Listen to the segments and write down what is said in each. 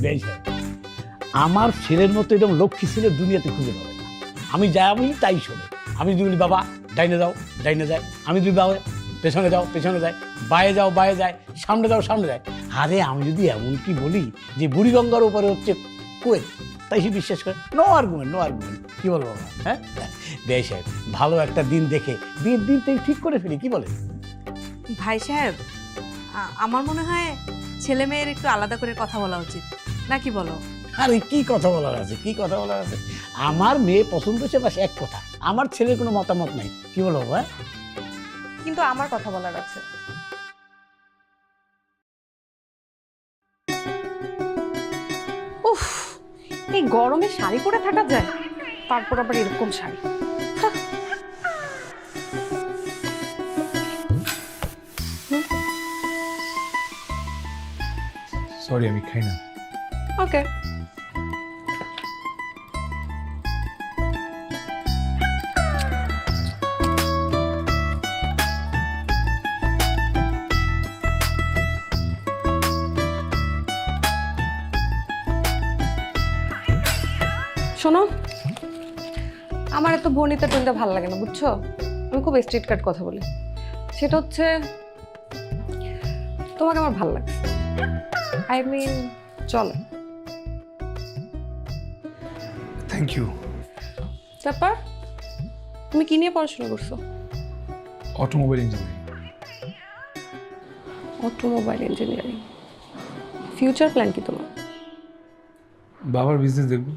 বেশ সাহেব, আমার ছেলের মতো এরকম লক্ষ্মী ছেলে দুনিয়াতে খুঁজে পাবে না। আমি যাই বলি তাই শোনে। আমি যদি বলি বাবা ডাইনে যাও ডাইনে যায়, আমি যদি বাবা পেছনে যাও পেছনে যায়, বায়ে যাও বায়ে যায়, সামনে যাও সামনে যায়। আরে আমি যদি এমন কি বলি যে বুড়িগঙ্গার উপরে হচ্ছে কুয়েত, তাই সে বিশ্বাস করে। No argument no argument. কি বলবো বাবা? হ্যাঁ বেশ সাহেব, ভালো একটা দিন দেখে বিয়ের দিনটাই ঠিক করে ফেলি, কি বলে? ভাই সাহেব, আমার মনে হয় ছেলে মেয়ের একটু আলাদা করে কথা বলা উচিত, নাকি বলো? আরে কি কথা বলার আছে, কি কথা বলার আছে? আমার মেয়ে পছন্দ হচ্ছে বাস এক কথা, আমার ছেলের কোনো মতামত নাই। কি বলো বাবা? কিন্তু আমার কথা বলার আছে। উফ, এই গরমে শাড়ি পরে থাকা যায়, তারপর আবার এরকম শাড়ি। সরি, আমি খাই না। ওকে। শোনো, আমার এত ভনিতা টনিতা ভালো লাগে না, বুঝছো? আমি খুব স্ট্রেট কাট কথা বলি। সেটা হচ্ছে তোমাকে আমার ভালো লাগে। আই মিন, চলো। Thank you. তারপর তুমি কি নিয়ে পড়াশোনা করছো? Automobile engineering. Automobile engineering. Future plan কি তোমার? বাবার বিজনেস দেখবো।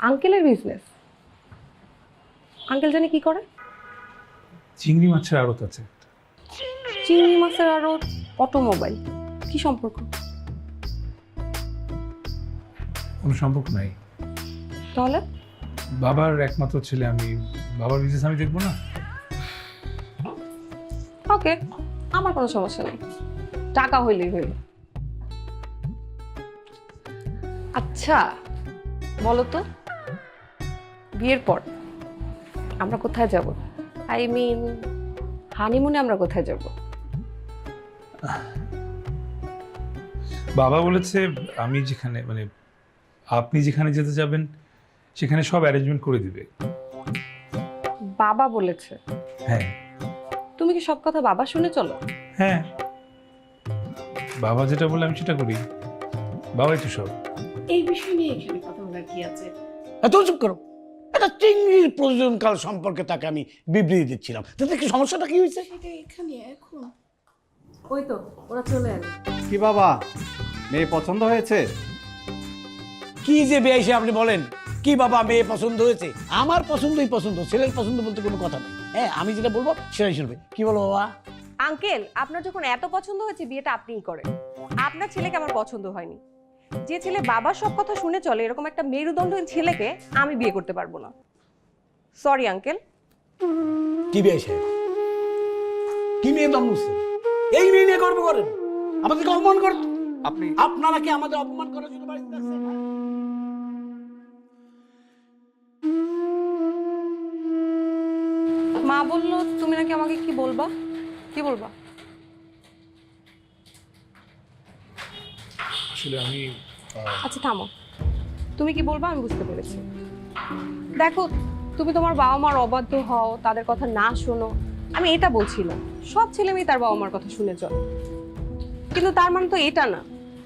আঙ্কেলের বিজনেস? আঙ্কেল জানি কি করে? চিংড়ি মাছের আড়ত আছে। চিংড়ি মাছের আরো অটোমোবাইল কি সম্পর্ক? কোনো সম্পর্ক নাই। তাহলে বাবার একমাত্র ছেলে আমি, বাবার বিজনেস আমি দেখবো না? ওকে, আমার কোনো সমস্যা নেই, টাকা হইলেই হইল। আচ্ছা বলো তো, বিয়ের পর আমরা কোথায় যাব? আই মিন হানিমুনে আমরা কোথায় যাব? বাবা বলেছে আমি যেখানে, মানে আপনি যেখানে যেতে যাবেন সেখানে সব অ্যারেঞ্জমেন্ট করে দিবে। বাবা বলেছে? হ্যাঁ। তুমি কি সব কথা বাবা শুনে চলো? হ্যাঁ, বাবা যেটা বলে আমি সেটা করি। বাবাই তো সব। এই বিষয় নিয়ে এখানে কথা বলার কি আছে? এত চুপ করো। একটা চিংড়ির প্রয়োজনকাল সম্পর্কে তাকে আমি বিবৃতি দিচ্ছিলাম, তাতে কি সমস্যাটা কি হয়েছে? সেটা এখানে এখন ওই তো ওরা চলে এলো। কি বাবা, মেয়ে পছন্দ হয়েছে? কি যে বেয়াইছে আপনি বলেন? কি বাবা মেয়ে পছন্দ হয়েছে? আমার পছন্দই পছন্দ, ছেলের পছন্দ বলতে কোনো কথা নেই। হ্যাঁ আমি যেটা বলবো সেটাই শুনবে। কি বলো বাবা? আঙ্কেল, আপনার যখন এত পছন্দ হয়েছে বিয়েটা আপনিই করেন। আপনার ছেলেকে আমার পছন্দ হয়নি। যে ছেলে বাবার সব কথা শুনে চলে, এরকম একটা মেরুদণ্ডহীন ছেলেকে আমি বিয়ে করতে পারবো না। Sorry uncle. কি বেয়াইছে? কি মেয়ে দম বুঝছেন? এই মেয়ে নিয়ে গর্ব করেন? আমাদেরকে অপমান করেন? আপনারা কি আমাদের অপমান করার জন্য বাড়িতে আসছেন? মা বললো তুমি নাকি আমাকে কি বলবা? কি বলবা? আসলে আমি আচ্ছা থামো, তুমি কি বলবা আমি বুঝতে পেরেছি। দেখো, তুমি তোমার বাবা মার অবাধ্য হও, তাদের কথা না শোনো, আমি এটা বলছি না। সব ছেলে মেয়ে তার বাবা মার কথা শুনে চলে, কিন্তু তার মানে তো এটা না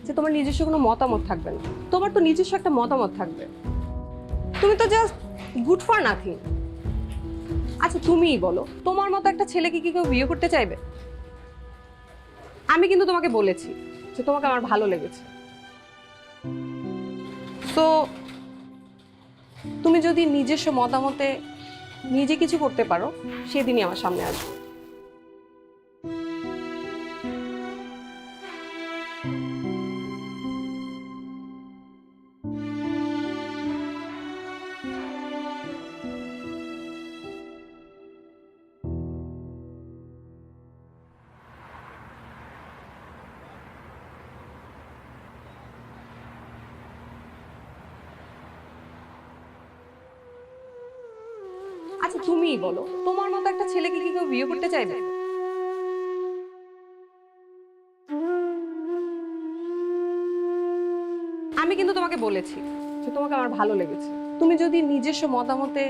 যে তোমার নিজস্ব কোনো মতামত থাকবে না। তোমার তো নিজস্ব একটা মতামত থাকবে। তুমি তো জাস্ট গুড ফর নাথিং। আচ্ছা তুমিই বলো, তোমার মতো একটা ছেলেকে কি কেউ বিয়ে করতে চাইবে? আমি কিন্তু তোমাকে বলেছি যে তোমাকে আমার ভালো লেগেছে। তো তুমি যদি নিজস্ব মতামতে নিজে কিছু করতে পারো, সেদিনই আমার সামনে আসবে। আচ্ছা তুমিই বলো, তোমার মতো একটা ছেলেকে কি কেউ বিয়ে করতে চাইবে? আমি কিন্তু তোমাকে বলেছি যে তোমাকে আমার ভালো লেগেছে। তুমি যদি নিজস্ব মতামতে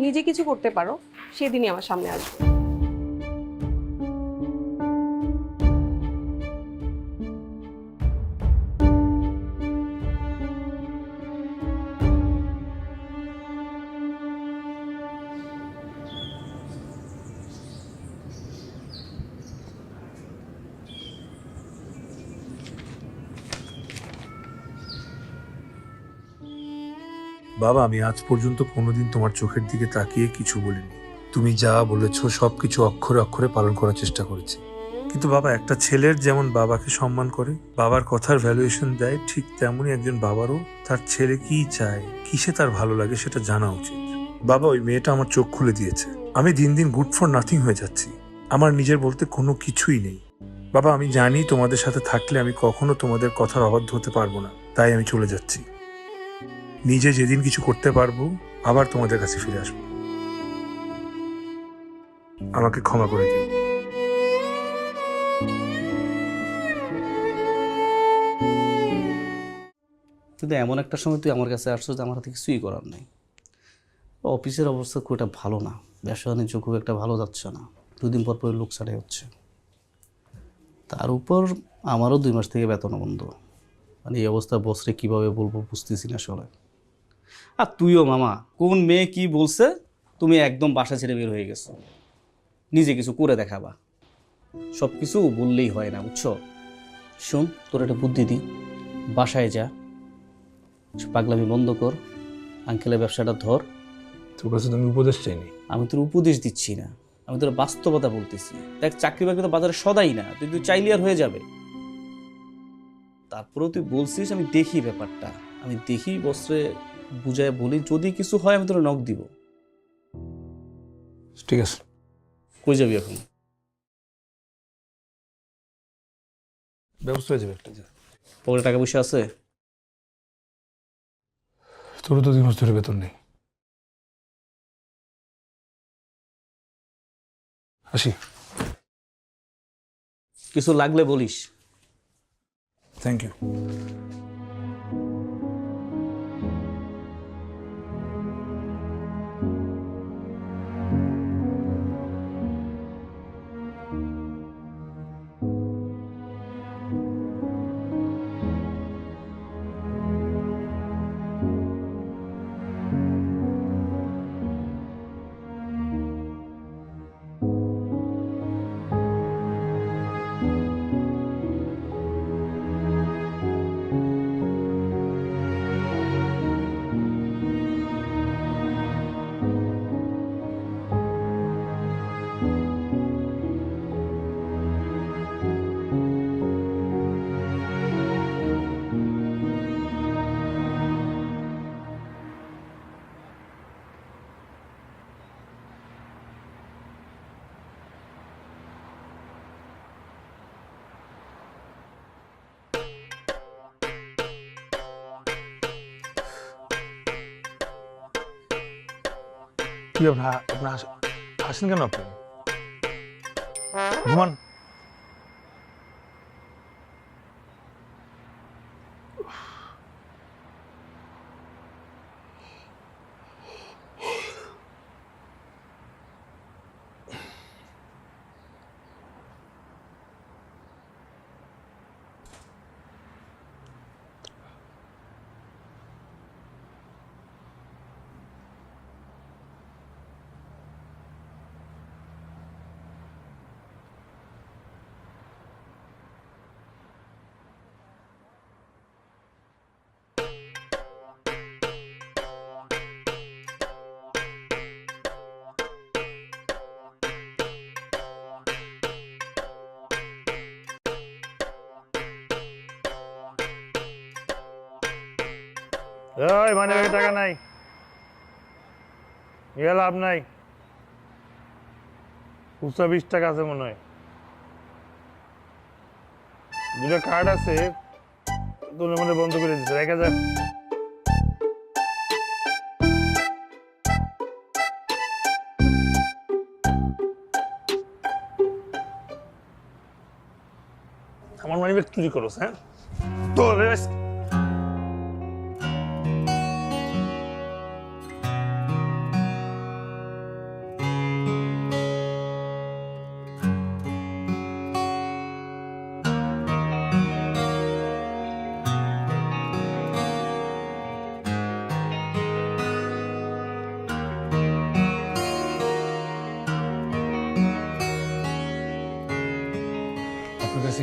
নিজে কিছু করতে পারো সেদিনই আমার সামনে আসবে। বাবা, আমি আজ পর্যন্ত কোনোদিন তোমার চোখের দিকে তাকিয়ে কিছু বলিনি। তুমি যা বলেছো সবকিছু অক্ষরে অক্ষরে পালন করার চেষ্টা করেছি। কিন্তু বাবা, একটা ছেলের যেমন বাবাকে সম্মান করে, বাবার কথার ভ্যালুয়েশন দেয়, ঠিক তেমনই একজন বাবারও তার ছেলে কি চায়, কিসে তার ভালো লাগে সেটা জানা উচিত। বাবা, ওই মেয়েটা আমার চোখ খুলে দিয়েছে। আমি দিন দিন গুড ফর নাথিং হয়ে যাচ্ছি। আমার নিজের বলতে কোনো কিছুই নেই। বাবা, আমি জানি তোমাদের সাথে থাকলে আমি কখনো তোমাদের কথার অবাধ্য হতে পারবো না, তাই আমি চলে যাচ্ছি। নিজে যেদিন কিছু করতে পারবো আবার তোমাদের কাছে ফিরে আসবো। আমাকে ক্ষমা করে দিও। কিন্তু এমন একটা সময় তুই আমার কাছে আসছো যে আমার হাতে কিছুই করার নেই। অফিসের অবস্থা খুব একটা ভালো না, ব্যবসা বাণিজ্য খুব একটা ভালো যাচ্ছে না, দুদিন পর পর লোক ছাড়াই হচ্ছে। তার উপর আমারও 2 মাস থেকে বেতন বন্ধ। মানে এই অবস্থা বসরে কীভাবে বলবো বুঝতেছি না আসলে। আর তুইও মামা, কোন মেয়ে কি বলছে তুমি একদম বাসা ছেড়ে বের হয়ে গেছো, নিজে কিছু করে দেখাবা। সব কিছু বললেই হয় না, বুঝছো? শোন, তোর একটা বুদ্ধি দিই, বাসায় যা, পাগলামি বন্ধ কর, আঙ্কেলের ব্যবসাটা ধর। তোর কাছে তুমি উপদেশ চাইনি। আমি তোর উপদেশ দিচ্ছি না, আমি তোর বাস্তবতা বলতেছি। দেখ, চাকরি বাকরি তো বাজারে সদাই না, তুই চাইলে আর হয়ে যাবে। তারপরেও তুই বলছিস, আমি দেখি ব্যাপারটা, আমি দেখি বসরে বুঝায় বলি, যদি কিছু হয় আমি তোর নক দিব। ঠিক আছে। কই যাবি এখন? ব্যবস্থা হয়ে যাবে একটা। পকেটে টাকা পয়সা আছে? তোর তো 2 মাস ধরে বেতন নেই। আসি। কিছু লাগলে বলিস। Thank you. কি আপনার হাসেন কেন আপনি? ঘুমান। ওই মানে টাকা নাই, নিয়ে লাভ নাই। খুচরা 20 টাকা আছে মনে হয়। 2টা কার্ড আছে, তোর মনে বন্ধ করে দিচ্ছে। 1000। আমার মানি ব্যাগ চুরি করো, হ্যাঁ? তোর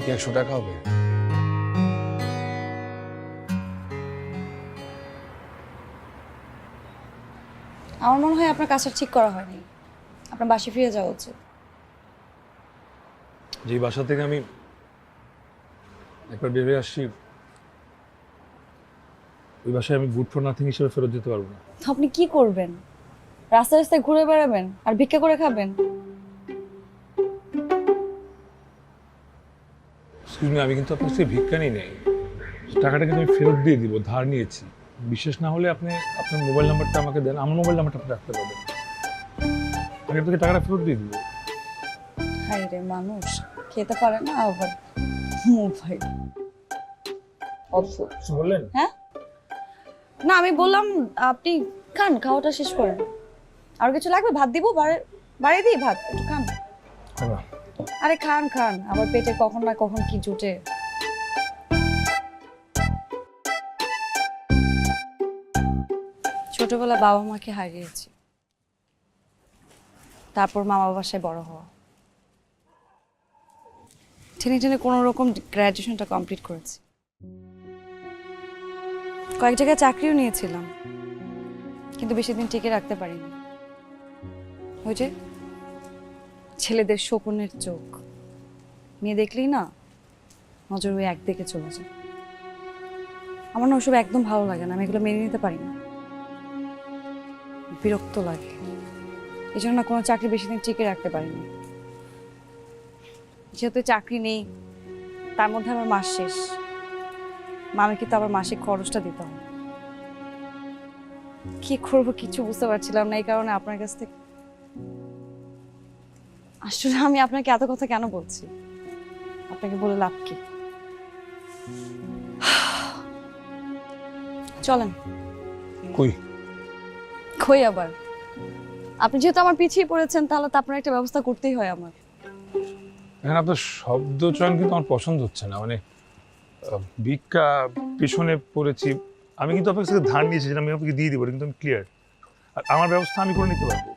কি 100 টাকা হবে? আমার মনে হয় আপনার কাজটা ঠিক করা হয়নি, আপনার বাসে ফিরে যাওয়া উচিত। যে বাসা থেকে আমি একবার বেরিয়ে আসছি, ওই বাসায় আমি গুড ফর নাথিং হিসেবে ফেরত যেতে পারবো না। তো আপনি কি করবেন? রাস্তায় রাস্তায় ঘুরে বেড়াবেন আর ভিক্ষা করে খাবেন? এক্সকিউজ মি, আমি কিন্তু আপনার কাছে ভিক্ষা নিই নাই, টাকাটা কিন্তু আমি ফেরত দিয়ে দিব, ধার নিয়েছি। বিশেষ না হলে আপনি আপনার মোবাইল নাম্বারটা আমাকে দেন, আমার মোবাইল নাম্বারটা আপনি রাখতে পারবেন, আমি আপনাকে টাকাটা ফেরত দিয়ে দিব। হাই রে, মানুষ খেতে পারে না আবার মোবাইল। অদ্ভুত। কিছু বললেন? হ্যাঁ না, আমি বললাম আপনি খান, খাওয়াটা শেষ করেন। আর কিছু লাগবে? ভাত দিব, বাড়িয়ে দিই ভাত, একটু খান। আরে খান খান, আমার পেটে কখন না কখন কি জুটে। ছোটবেলা বাবা মাকে হারিয়েছি, তারপর মামা বাসায় বড় হওয়া, টেনে টেনে কোনো রকম গ্র্যাজুয়েশনটা কমপ্লিট করেছি। কয়েক জায়গায় চাকরিও নিয়েছিলাম, কিন্তু বেশি দিন টিকে রাখতে পারিনি। ওই যে ছেলেদের শকুনের চোখ, মেয়ে দেখলেই না নজর ওই একদিকে চলে যায়। আমার না ওসব একদম ভালো লাগে না, আমি এগুলো মেনে নিতে পারি না, বিরক্ত লাগে। এই জন্য না কোনো চাকরি বেশি দিন টিকে রাখতে পারিনি। যেহেতু চাকরি নেই, তার মধ্যে আমার মাস শেষ, মামা কিন্তু আবার মাসিক খরচটা দিতে হবে। কি করবো কিছু বুঝতে পারছিলাম না, এই কারণে আপনার কাছ থেকে। আসলে আমি আপনাকে এত কথা কেন বলছি, আপনাকে বলে লাভ কি? চলেন। কই কই আবার? আপনি যেহেতু আমার পিছিয়ে পড়েছেন, তাহলে তো আপনার একটা ব্যবস্থা করতেই হয় আমার। এখন আপনার শব্দ চয়ন কিন্তু আমার পছন্দ হচ্ছে না, মানে ভিক্ষা পিছনে পড়েছি, আমি কিন্তু আপনার কাছে ধার নিয়েছি, যেটা আমি আপনাকে দিয়ে দিব, কিন্তু আমি ক্লিয়ার, আর আমার ব্যবস্থা আমি করে নিতে পারবো।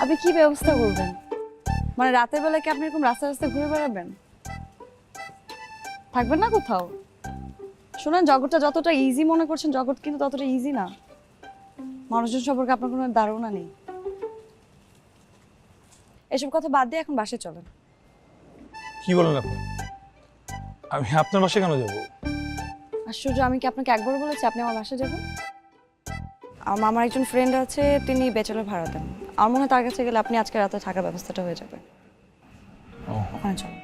আপনি কি ব্যবস্থা করবেন? মানে রাতের বেলা কি আপনি এরকম রাস্তায় রাস্তায় ঘুরে বেড়াবেন? থাকবেন না কোথাও? শুনেন, জগৎটা যতটা ইজি মনে করছেন, জগৎ কিন্তু ততটা ইজি না। মানুষজন সম্পর্কে আপনার কোনো ধারণা নেই। এসব কথা বাদ দিয়ে এখন বাসায় চলেন। কি বলেন আপনি? আমি আপনার বাসায় কেন যাবো? আশ্চর্য, আমি কি আপনাকে একবার বলেছি আপনি আমার বাসায় যাবেন? আমার একজন ফ্রেন্ড আছে, তিনি ব্যাচেলর ভাড়া দেন। আমার মনে হয় তার কাছে গেলে আপনি আজকে রাতে থাকার ব্যবস্থাটা হয়ে যাবে। ওখানে চলো।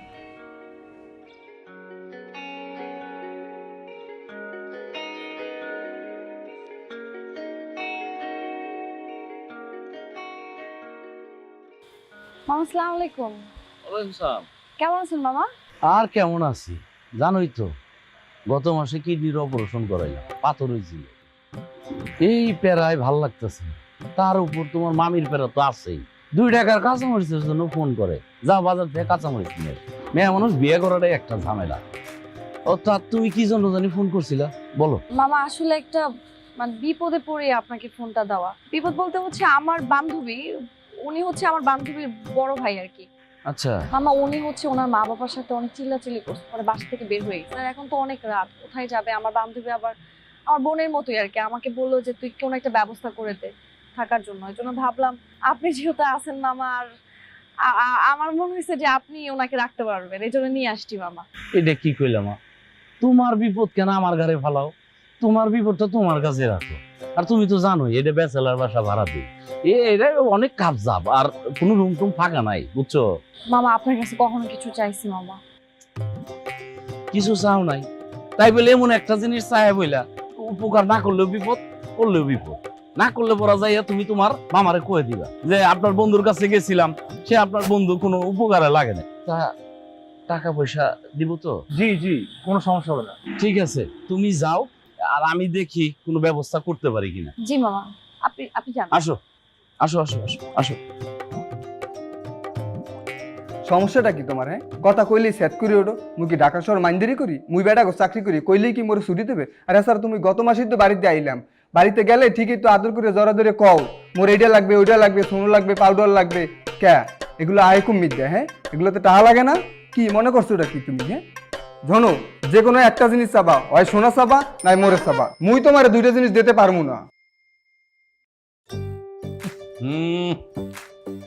মামা, আসসালামু আলাইকুম। ওয়ালাইকুম সালাম। কেমন আছেন মামা? আর কেমন আছি, জানোই তো গত মাসে কিডনির অপারেশন করাইলাম, পাথর হয়েছিল। এই প্যারায় ভাল লাগতেছে, তার উপর তোমার মামির প্যারা তো আছেই। 2 টাকার কাঁচামরিচের জন্য ফোন করে, যা বাজার থেকে কাঁচামরিচ কিনে। মেয়ে মানুষ বিয়ে করাটাই একটা ঝামেলা। অর্থাৎ তুমি কি জন্য জানি ফোন করছিলা, বলো। মামা আসলে একটা বিপদে পড়ে আপনাকে ফোনটা দেওয়া। বিপদ বলতে হচ্ছে আমার বান্ধবী, উনি হচ্ছে আমার বান্ধবীর বড় ভাই আর কি। আচ্ছা মামা, উনি হচ্ছে ওনার মা বাবার সাথে অনেক চিল্লাচিল্লি করছে, পরে বাসা থেকে বের হয়ে গেছে। আর এখন তো অনেক রাত, কোথায় যাবে? আমার বান্ধবী আবার আমার বোনের মতোই আর কি, আমাকে বললো যে তুই কোনো একটা ব্যবস্থা করে দে থাকার জন্য। এই জন্য ভাবলাম আপনি যেহেতু আছেন মামা, আর আমার মনে হয়েছে যে আপনি ওনাকে রাখতে পারবেন, এই জন্য নিয়ে আসছি মামা। এটা কি কইলাম? তোমার বিপদ কেন আমার ঘরে ফালাও? তোমার বিপদটা তোমার কাছে রাখো। আর তুমি তো জানোই এটা ব্যাচেলার বাসা ভাড়া দিই, এটা অনেক কাবজাব, আর কোনো রুম টুম ফাঁকা নাই, বুঝছো? মামা, আপনার কাছে কখনো কিছু চাইছি মামা? কিছু চাও নাই, তাই বলে এমন একটা জিনিস চাই বইলা উপকার না করলেও বিপদ, করলেও বিপদ। না করলে পড়া যাইয়া তুমি তোমার মামারে কয়ে দিবা যে আপনার বন্ধুর কাছে গেছিলাম, সে আপনার বন্ধু কোনো উপকারে লাগে না। তা টাকা পয়সা দিব তো? জি জি, কোনো সমস্যা হবে না। ঠিক আছে, তুমি যাও, আর আমি দেখি কোনো ব্যবস্থা করতে পারি কিনা। জি মামা, আপনি যান। আসো আসো আসো আসো আসো। সমস্যাটা কি তোমার? হ্যাঁ, কথা কইলেই সেট করি ওঠো। মুই কি ঢাকা শহর মাইন্দারি করি? মুই বেটা চাকরি করি, কইলেই কি মোরে ছুটি দেবে? আরে স্যার, তুমি গত মাসেই তো বাড়িতে আইলাম, বাড়িতে গেলে ঠিকই তো আদর করে জড়া ধরে কও মোর এইটা লাগবে, ওইটা লাগবে, সোনো লাগবে, পাউডার লাগবে। ক্যা এগুলো আয় কম মিট দেয়? হ্যাঁ, এগুলোতে টাকা লাগে না? কি মনে করছো ওটা কি তুমি? হ্যাঁ জানো, যে কোনো একটা জিনিস চাবা, হয় সোনা চাবা নাই মোরে চাবা, মুই তোমার দুইটা জিনিস দিতে পারবো না।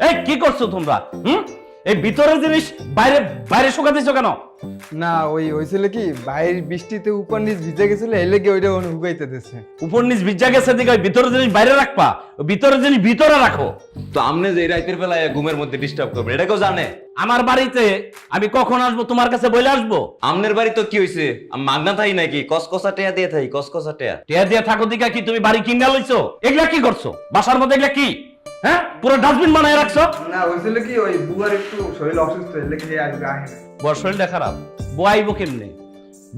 এই কি করছো তোমরা? এই ভিতরের জিনিস বাইরে বাইরে শুকাতেছো কেন? না ওই হয়েছিল কি, বাইরের বৃষ্টিতে উপর নিচ ভিজে গেছিল, এই লেগে ওইটা হুগাইতে দিচ্ছে। উপর নিচ ভিজা গেছে দিকে ওই ভিতরের জিনিস বাইরে রাখবা, ওই ভিতরের জিনিস ভিতরে রাখো। তো আমনে যে রাতের বেলায় ঘুমের মধ্যে ডিস্টার্ব করবে, এটা কেউ জানে? আমার বাড়িতে আমি কখন আসবো তোমার কাছে বলে আসবো? আমনের বাড়ি তো কি হয়েছে, মাগনা থাই নাকি? কসকসা টেয়া দিয়ে থাই, কসকসা টেয়া। টিয়া দিয়ে থাকো দিকা কি তুমি বাড়ি কিনা লইছো? এগুলা কি করছো বাসার মধ্যে? এগুলা কি? হ্যাঁ, পুরো ডাস্টবিন বানায় রাখছো। না হয়েছিল কি, ওই বুয়ার একটু শরীর অসুস্থ, এই লেগে আজকে আহে না। বুয়ার শরীরটা খারাপ, বুয়া আইবো কেমনে?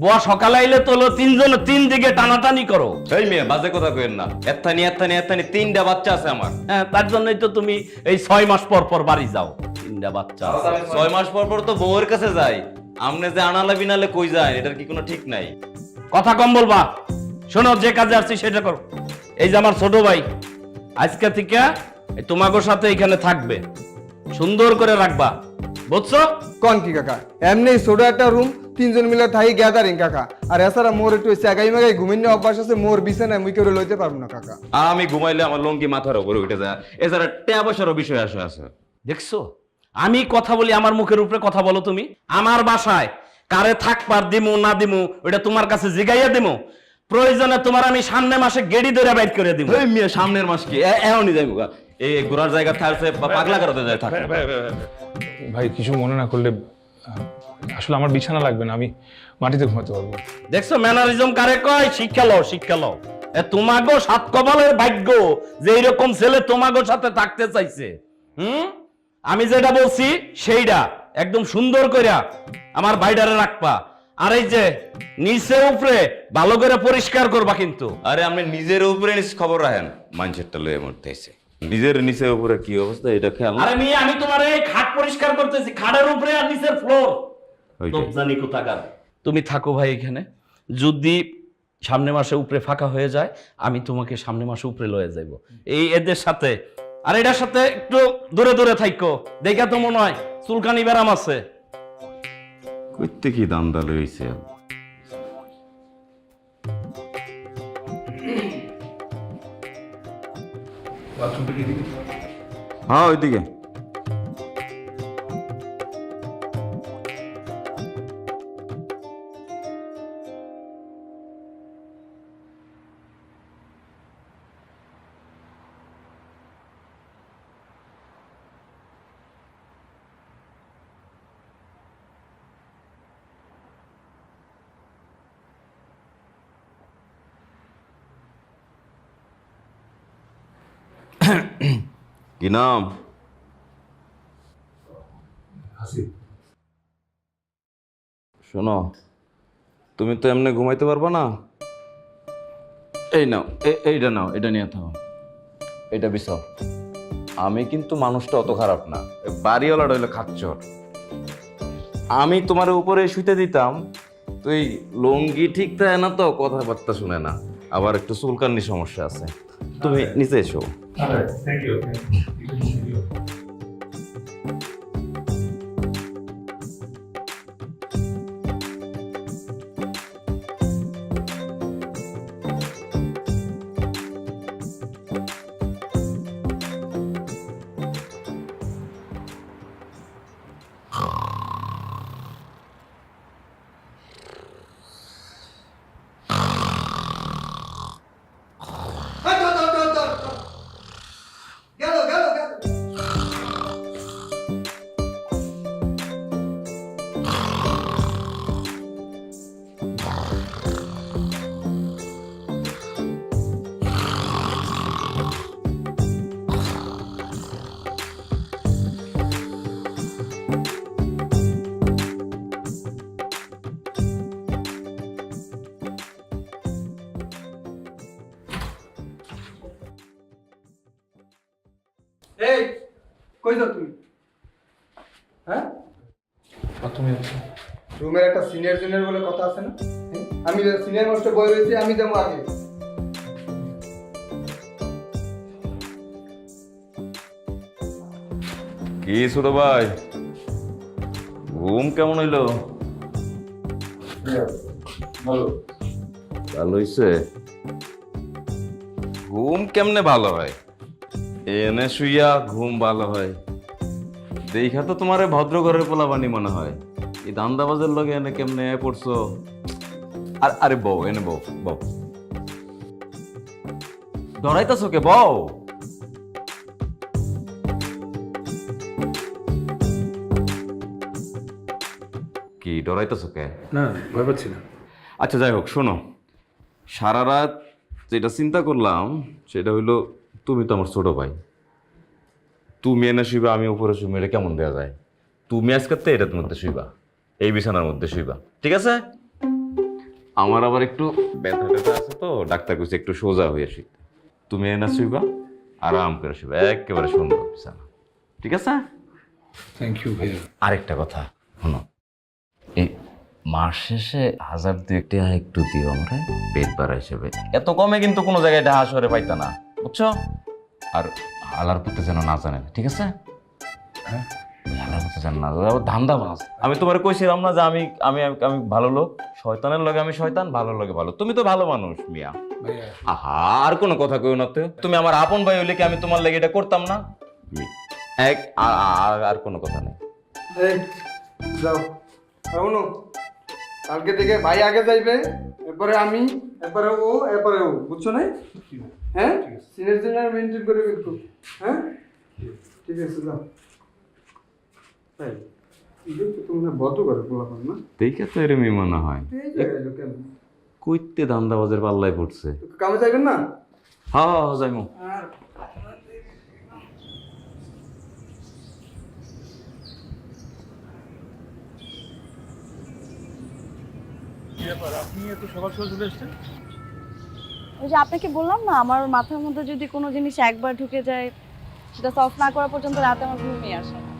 বুয়া সকালে আইলে তোলো তিনজন তিন দিকে টানাটানি করো। এই মেয়ে বাজে কথা কইেন না, এত্তানি তিনটা বাচ্চা আছে আমার। হ্যাঁ, তার জন্যই তো তুমি এই 6 মাস পর পর বাড়ি যাও। তিনটা বাচ্চা আছে। 6 মাস পর পর তো বউয়ের কাছে যাই, আমনে যে আনালে বিনালে কই যায়, এটার কি কোনো ঠিক নাই? কথা কম বলবা। শোনো, যে কাজে আসছি সেটা করো। এই যে আমার ছোট ভাই আজকে থেকে তোমাগো সাথে এখানে থাকবে, সুন্দর করে রাখবা, বুঝছো? কোন কি কাকা, এমনি ছোট একটা রুম, তিনজন মিলে থাই গ্যাদারিং কাকা। আর এছাড়া মোর একটু চাগাই মাগাই ঘুমিয়ে অভ্যাস আছে, মোর বিছানায় মুই করে লইতে পারবো না কাকা। আর আমি ঘুমাইলে আমার লঙ্কি মাথার উপরে উঠে যায়। এছাড়া টাকা পয়সারও বিষয় আছে। দেখছো, আমি কথা বলি, আমার মুখের উপরে কথা বলো তুমি। আমার বাসায় কারে থাকবার দিমু না দিমু ওটা তোমার কাছে জিগাইয়া দিমু। প্রয়োজনে তোমার আমি সামনে মাসে গেড়ি ধরে বাইর করে দিব। এই মেয়ে সামনের মাস কি এখনই যাইবো গা? এই ঘোরার জায়গা থাকছে পাগলা করতে যায় থাক। ভাই কিছু মনে না করলে, আসলে আমার বিছানা লাগবে না, আমি মাটিতে ঘুমাতে পারবো। দেখছো ম্যানারিজম কারে কয়? শিক্ষা লও, শিক্ষা লও। তোমাগো সাত কপালের ভাগ্য যে এইরকম ছেলে তোমাগো সাথে থাকতে চাইছে। আমি যেটা বলছি সেইটা একদম সুন্দর কইরা আমার বাইডারে রাখবা। আর এই যে নিচে উপরে ভালো করে পরিষ্কার করবা কিন্তু। আরে আপনি নিজের উপরে খবর রাখেন, মানুষেরটা লয়ে মরতেছে। নিজের নিচে উপরে কি অবস্থা এটা খেয়াল? আরে মেয়ে, আমি তোমার এই খাট পরিষ্কার করতেছি, খাটের উপরে আর নিচের ফ্লোর। জানি কোথাকার। তুমি থাকো ভাই এখানে, যদি সামনে মাসে উপরে ফাঁকা হয়ে যায় আমি তোমাকে সামনে মাসে উপরে লয়ে যাইব এই এদের সাথে। আর এটার সাথে একটু দূরে দূরে থাইকো, দেখা তো মনে হয় চুলকানি ব্যারাম আছে। কইতে কি দাম দালে হইছে? হ্যাঁ ওইদিকে। কি নাম? শোনো, তুমি তো এমনি ঘুমাইতে পারবা না। এই নাও, এইটা নাও, এটা নিয়ে থাকো, এটা বিছাও। আমি কিন্তু মানুষটা অত খারাপ না, বাড়িওয়ালাটা হইলো খাচ্চর। আমি তোমার উপরে শুইতে দিতাম, তুই লুঙ্গি ঠিক থাকে না তো, কথাবার্তা শুনে না, আবার একটু চুলকানির সমস্যা আছে। তুমি নিচে এসো। এই কই যাও তুমি? হ্যাঁ, রুমের একটা সিনিয়র জুনিয়র বলে কথা আছে না? আমি সিনিয়র মোস্টে বই রয়েছি, আমি যাবো আগে। কি ছোট ভাই, ঘুম কেমন হইলো? ভালো হইছে। ঘুম কেমনে ভালো হয়? এনে শুইয়া ঘুম ভালো হয় দেখা তো তোমারে ভদ্র ঘরের পোলাবানি মনে হয়। এই দান্দাবাজের লগে এনে কেমনে পড়ছো? আরে বউ, এনে বউ বউ, ডরাইতাছো কে? বউ কি ডরাইতাছো কে? না, ভয় পাচ্ছি না। আচ্ছা যাই হোক, শোনো, সারা রাত যেটা চিন্তা করলাম সেটা হইলো তুমি তো আমার ছোট ভাই, তুমি এনে শুইবা, আমি উপরে শুইবা, এটা কেমন দেওয়া যায়? তুমি আজকে এটার মধ্যে শুইবা, এই বিছানার মধ্যে শুইবা, ঠিক আছে? আমার আবার একটু ব্যথা ট্যাথা আছে তো, ডাক্তার কইছে একটু সোজা হয়ে শুইতে। তুমি এনে শুইবা, আরাম করে শুইবা, একেবারে সুন্দর বিছানা, ঠিক আছে? থ্যাংক ইউ ভাইয়া। আরেকটা কথা শোনো, এই মাস শেষে 1000-2 টাকা একটু দিও আমরা পেট বাড়া হিসেবে। এত কমে কিন্তু কোনো জায়গায় ঢাহা শহরে পাইতা না, বুঝছো? আর হালার পুতে যেন না জানেন, ঠিক আছে? হ্যাঁ, হালার পুতে যেন না জানে, আবার ধান্দা বাজ। আমি তোমার কইছিলাম না যে আমি আমি আমি ভালো লোক, শয়তানের লগে আমি শয়তান, ভালো লগে ভালো। তুমি তো ভালো মানুষ মিয়া। ভাইয়া আহা, আর কোনো কথা কইও না তো। তুমি আমার আপন ভাই হইলে কি আমি তোমার লেগে এটা করতাম না? এক আর কোনো কথা নেই। এই যাও শোনো, কালকে থেকে ভাই আগে যাইবে, এরপরে আমি, এরপরে ও, এরপরে ও, বুঝছো না? হ্যাঁ, সিনিয়র জুনিয়র মেনটেন করে কিন্তু। হ্যাঁ ঠিক আছে, যাও। তাই এটা তো তোমরা বদ্ধ করে বলাবার না, দেখে তো এরমই মনে হয় এই জায়গায় কেন কইতে ধান্দাবাজের পাল্লায় পড়ছে। কামে যাইবেন না? হ্যাঁ যাইমু। আর আপনি এত সকাল সকাল চলে এসছেন? ওই যে আপনাকে বললাম না, আমার মাথার মধ্যে যদি কোনো জিনিস একবার ঢুকে যায়, সেটা সলভ না করা পর্যন্ত রাতে আমার ঘুমিয়ে আসে না।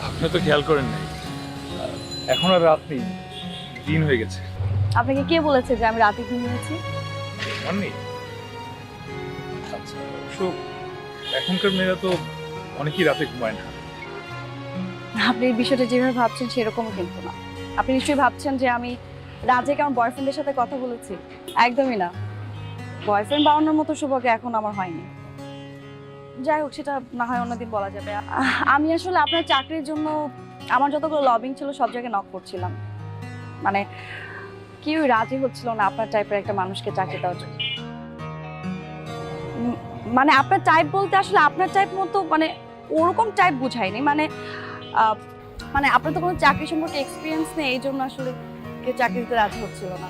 আপনি তো খেয়াল করেন নাই, এখন আর রাত নেই, দিন হয়ে গেছে। আপনাকে কে বলেছে যে আমি রাতে ঘুমিয়েছি? জাননি? আচ্ছা, অবশ্য এখনকার মেয়েরা তো অনেকেই রাতে ঘুমায় না। আপনি এই বিষয়টা যেভাবে ভাবছেন সেরকমও কিন্তু না। আপনি নিশ্চয়ই ভাবছেন যে আমি রাজে আমার বয়ফ্রেন্ডের সাথে কথা বলেছি। একদমই না। বয়ফ্রেন্ড বানানোর মতো সৌভাগ্য এখন আমার হয়নি। যাই হোক, সেটা না হয় অন্যদিন বলা যাবে। আমি আসলে আপনার চাকরির জন্য আমার যতগুলো লবিং ছিল সব জায়গায় নক করছিলাম, মানে কেউই রাজি হচ্ছিল না আপনার টাইপের একটা মানুষকে চাকরি দেওয়ার জন্য। মানে আপনার টাইপ বলতে আসলে আপনার টাইপ মতো, মানে ওরকম টাইপ বুঝাইনি, মানে মানে আপনার তো কোনো চাকরি সম্পর্কে এক্সপিরিয়েন্স নেই, এই জন্য আসলে কেউ চাকরি দিতে রাজি হচ্ছিল না।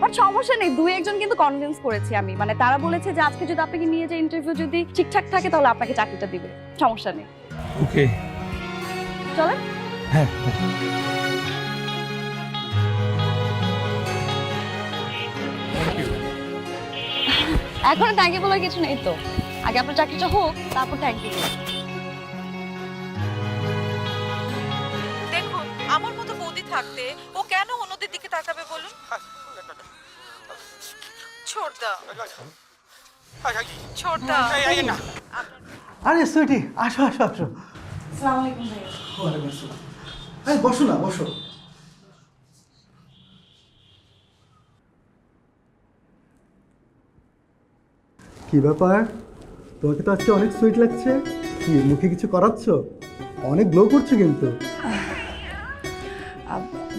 বাট সমস্যা নেই, 2-1 কিন্তু কনভিন্স করেছি আমি, মানে তারা বলেছে যে আজকে যদি আপনাকে নিয়ে যে ইন্টারভিউ যদি ঠিকঠাক থাকে তাহলে আপনাকে চাকরিটা দিবে, সমস্যা নেই। ওকে, চলেন। হ্যাঁ। এখন থ্যাংক ইউ বলার কিছু নেই তো, আগে আপনার চাকরিটা হোক তারপর থ্যাংক ইউ। দেখুন, আমার মতো বৌদি থাকতে ও কেন অন্যদের দিকে তাকাবে বলুন? ছোড় দাও, ছোড় দাও। আরে সুইটি, আসো আসো আসো। আসসালামু আলাইকুম ভাইয়া। ওয়ালাইকুম আসসালাম। আরে বসো না, বসো। কি ব্যাপার, তোমাকে তো আজকে অনেক সুইট লাগছে। কি মুখে কিছু করাচ্ছ? অনেক গ্লো করছো কিন্তু।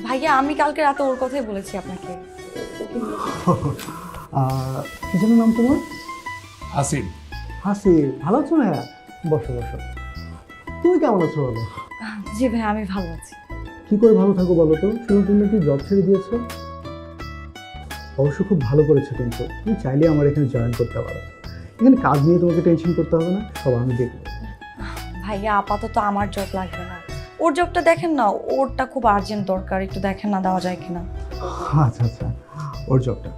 ভাইয়া, আমি কালকে রাতে ওর কথাই বলেছি আপনাকে। কি যেন নাম তোমার? হাসিন। হাসিন, ভালো আছো ভাইয়া? বসো বসো। তুমি কেমন আছো বলো? জি ভাইয়া, আমি ভালো আছি। কি করে ভালো থাকো বলো তো? শুনে তুমি নাকি জব ছেড়ে দিয়েছো। অবশ্য খুব ভালো করেছো, কিন্তু তুমি চাইলে আমার এখানে জয়েন করতে পারো। এখানে কাজ নিয়ে তোমাকে টেনশন করতে হবে না, সব আমি দেখবো। ভাইয়া, আপাতত আমার জব লাগবে না, ওর জবটা দেখেন না, ওরটা খুব আর্জেন্ট দরকার, একটু দেখেন না দেওয়া যায় কিনা। আচ্ছা আচ্ছা, ওর জবটা।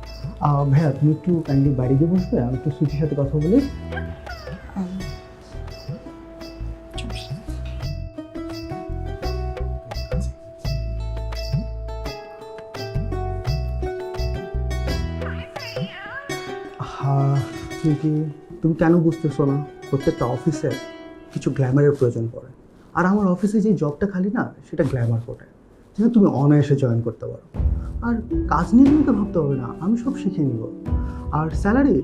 ভাইয়া তুমি একটু কাইন্ডলি বাইরে গিয়ে বসবে, আমি একটু সুচির সাথে কথা বলি। তুমি কেন বুঝতেছো না? প্রত্যেকটা অফিসে কিছু গ্ল্যামারের প্রয়োজন পড়ে। আর আমার অফিসে যে জবটা খালি না, সেটা গ্ল্যামার কোটায়, যেটা তুমি অনায়াসে জয়েন করতে পারো। আর কাজ নিয়ে তোমাকে ভাবতে হবে না, আমি সব শিখে নিব। আর স্যালারি,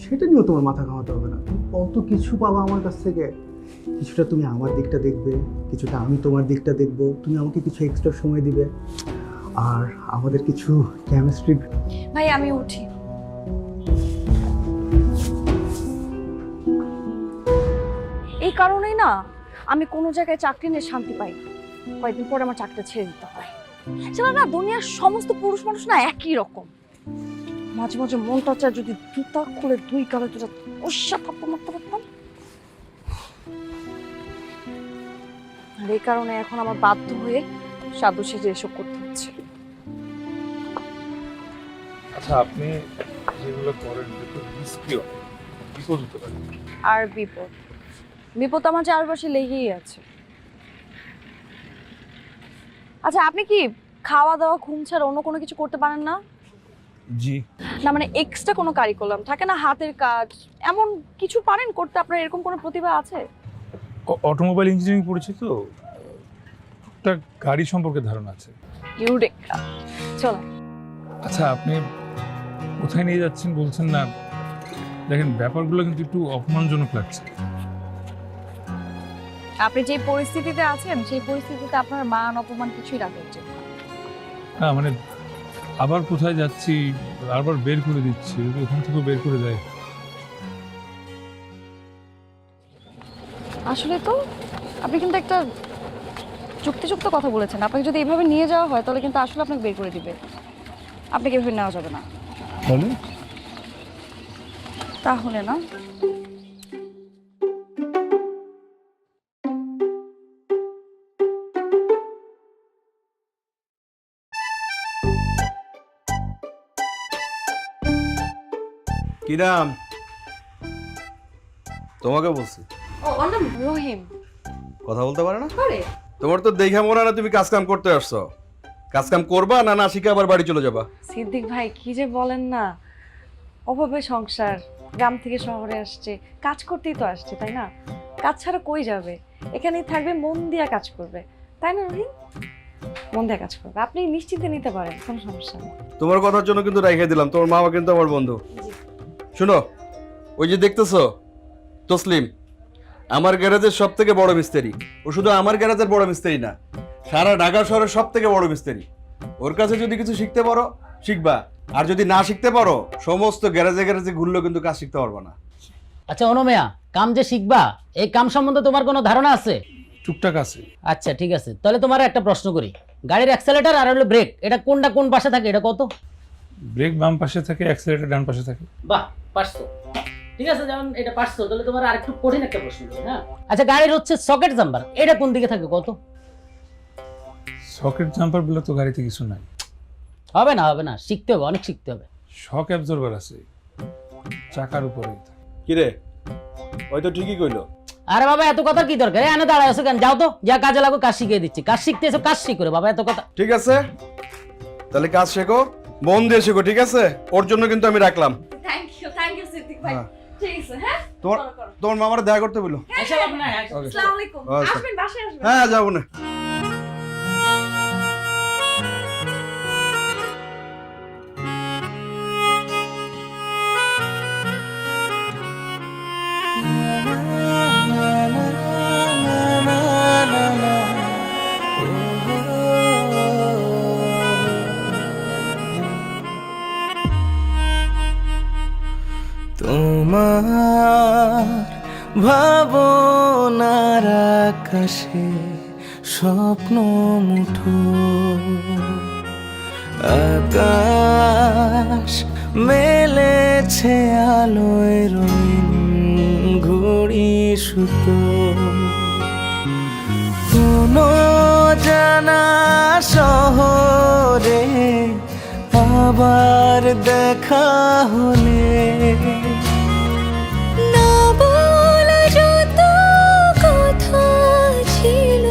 সেটা নিয়েও তোমার মাথা ঘামাতে হবে না। তুমি কত কিছু পাবা আমার কাছ থেকে। কিছুটা তুমি আমার দিকটা দেখবে, কিছুটা আমি তোমার দিকটা দেখব, তুমি আমাকে কিছু এক্সট্রা সময় দিবে, আর আমাদের কিছু কেমিস্ট্রি। ভাই আমি উঠি। এই কারণেই না আমি কোনো জায়গায় চাকরি নিয়ে শান্তি পাই না। কয়েকদিন পরে আমার চাকরিটা ছেড়ে দিতে হয়। সেটা না, দুনিয়ার সমস্ত পুরুষ মানুষ না একই রকম। মাঝে মাঝে মনটা চায় যদি জুতা খুলে দুই গালে দুটা উৎসাহ থাপ্পড় মারতে পারতাম। আর এই কারণে এখন আমার বাধ্য হয়ে সাধু সেজে এসব করতে হচ্ছে। আচ্ছা, আপনি যেগুলো করেন একটু রিস্কিও, বিপদ হতে পারে। আর বিপদ বিপদ আমার চারপাশে লেগেই আছে। আচ্ছা, আপনি কি খাওয়া দাওয়া ঘুম ছাড়া অন্য কোনো কিছু করতে পারেন না? জি না মানে এক্সট্রা কোনো কারিকুলাম থাকে না, হাতের কাজ এমন কিছু পারেন করতে? আপনার এরকম কোনো প্রতিভা আছে? অটোমোবাইল ইঞ্জিনিয়ারিং পড়েছি তো, টুকটাক গাড়ি সম্পর্কে ধারণা আছে। ইউরেকা, চলো। আচ্ছা, আপনি কোথায় নিয়ে যাচ্ছেন বলছেন না। দেখেন, ব্যাপারগুলো কিন্তু একটু অপমানজনক লাগছে। আপনি যে পরিস্থিতিতে আছেন সেই পরিস্থিতিতে আপনার মান অপমান কিছুই রাখা উচিত না। না মানে আবার কোথায় যাচ্ছি আবার বের করে দিচ্ছি, ওখান থেকেও বের করে দেয়। আসলে তো আপনি কিন্তু একটা যুক্তিযুক্ত কথা বলেছেন। আপনাকে যদি এভাবে নিয়ে যাওয়া হয় তাহলে কিন্তু আসলে আপনাকে বের করে দিবে। আপনাকে এভাবে নেওয়া যাবে না। বলে তাহলে না, কি নাম? তোমাকে বলছি। ও ওর নাম রহিম। কথা বলতে পারে না? পারে। তোমার তো দেখে মনে হয় না তুমি কাজ কাম করতে আসছো। কাজ কাম করবা না না শিখে আবার বাড়ি চলে যাবা? সিদ্দিক ভাই কি যে বলেন না, অভাবে সংসার, গ্রাম থেকে শহরে আসছে, কাজ করতেই তো আসছে, তাই না? কাজ ছাড়া কই যাবে? এখানেই থাকবে, মন দিয়া কাজ করবে, তাই না রহিম? মন দিয়ে কাজ করবে, আপনি নিশ্চিন্তে নিতে পারেন, কোনো সমস্যা নেই। তোমার কথার জন্য কিন্তু রেখে দিলাম, তোমার মামা কিন্তু আমার বন্ধু। শুনো, ওই যে দেখতেছো তসলিম, আমার গ্যারেজের সব থেকে বড় মিস্ত্রি। ও শুধু আমার গ্যারেজের বড় মিস্ত্রি না, সারা ঢাকা শহরের সব থেকে বড় মিস্ত্রি। ওর কাছে যদি কিছু শিখতে পারো শিখবা, আর যদি না শিখতে পারো সমস্ত গ্যারেজে গ্যারেজে ঘুরলেও কিন্তু কাজ শিখতে পারবা না। আচ্ছা অনুমেয়া, কাম যে শিখবা এই কাম সম্বন্ধে তোমার কোনো ধারণা আছে? টুকটাক আছে। আচ্ছা ঠিক আছে, তাহলে তোমার একটা প্রশ্ন করি, গাড়ির অ্যাক্সেলেটর আর হলো ব্রেক, এটা কোনটা কোন পাশে থাকে এটা কত? ব্রেক বাম পাশে থাকে, অ্যাক্সিলারেটর ডান পাশে থাকে। বাহ, পারছো। ঠিক আছে, যেমন এটা পারছো, তাহলে তোমার আরেকটু কঠিন একটা প্রশ্ন করি। হ্যাঁ, আচ্ছা গাড়ির হচ্ছে সকেট জাম্পার, এটা কোন দিকে থাকে কত? সকেট জাম্পার বলে তো গাড়িতে কিছু নাই। হবে না হবে না, শিখতে হবে, অনেক শিখতে হবে। শক অ্যাবজর্বার আছে চাকার উপরে। কি রে, ওই তো ঠিকই কইলো। আরে বাবা এত কথা কি দরকার? এনে দাঁড়ায় আছো কেন? যাও তো, যা কাজে লাগো, কাজ শিখিয়ে দিচ্ছি। কাজ শিখতে এসো, কাজ শিখো বাবা, এত কথা। ঠিক আছে, তাহলে কাজ শেখো, মন দিয়ে শেখো, ঠিক আছে? ওর জন্য কিন্তু আমি রাখলাম। থ্যাংক ইউ সিদ্দিক ভাই। ঠিক আছে, হ্যাঁ তোমার মামার দেখা করতে বলো। আসসালামু আলাইকুম। আসবেন, বাসায় আসবেন। হ্যাঁ, যাবো না। তোমার ভাবনার আকাশে স্বপ্ন মুঠো, আকাশ মেলেছে আলোয় রঙিন ঘুড়ি সুতো, কোনো জানা শহরে আবার দেখা হলে না বলা যত কথা ছিল